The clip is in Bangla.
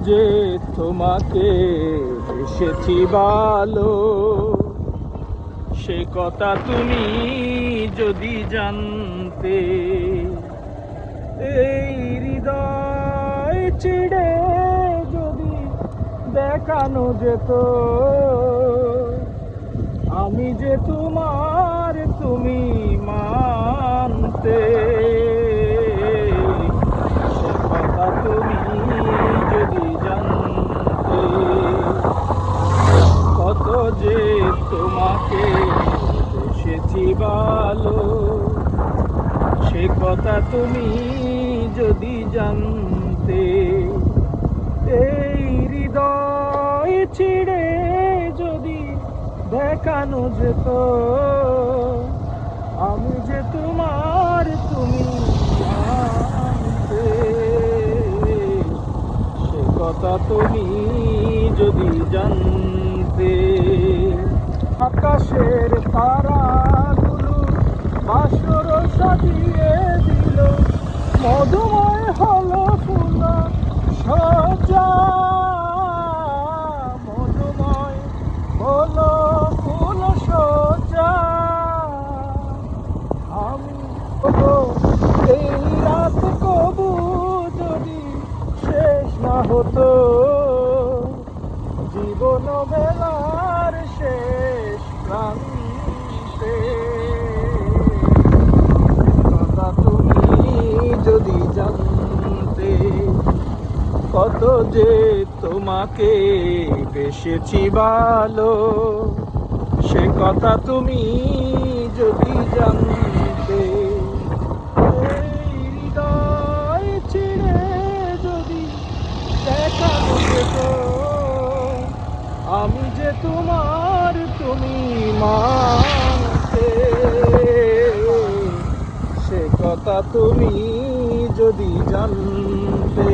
যে তোমাকে এসেছি ভালো, সে কথা তুমি যদি জানতে। এই হৃদয় ছিড়ে যদি দেখানো যেত আমি যে তোমার, তুমি মানতে। সে কথা তুমি যদি জানতে, কত যে তোমাকে এসেছি ভালো, সে কথা তুমি যদি জানতে। এই হৃদয় ছিড়ে যদি দেখানো যেত আমি যে তোমার, তুমি জানতে। সে কথা তুমি যদি জানতে। আকাশের তারাগুলো বাসর সাজিয়ে দিল, মধুময় হলো ফুল সজ্জা, মধুময় হলো ফুল সজ্জা। আমি এই রাত কবু যদি শেষ না হতো, জীবন বেলার শেষ প্রান্তে। কথা তুমি যদি জানতে, কত যে তোমাকে বেসেছি ভালো, সে কথা তুমি যদি জানতে। এই হৃদয় ছিড়ে যদি দেখানো যেত আমি যে তোমার, তুমি মানতে। সে কথা তুমি যদি জানতে।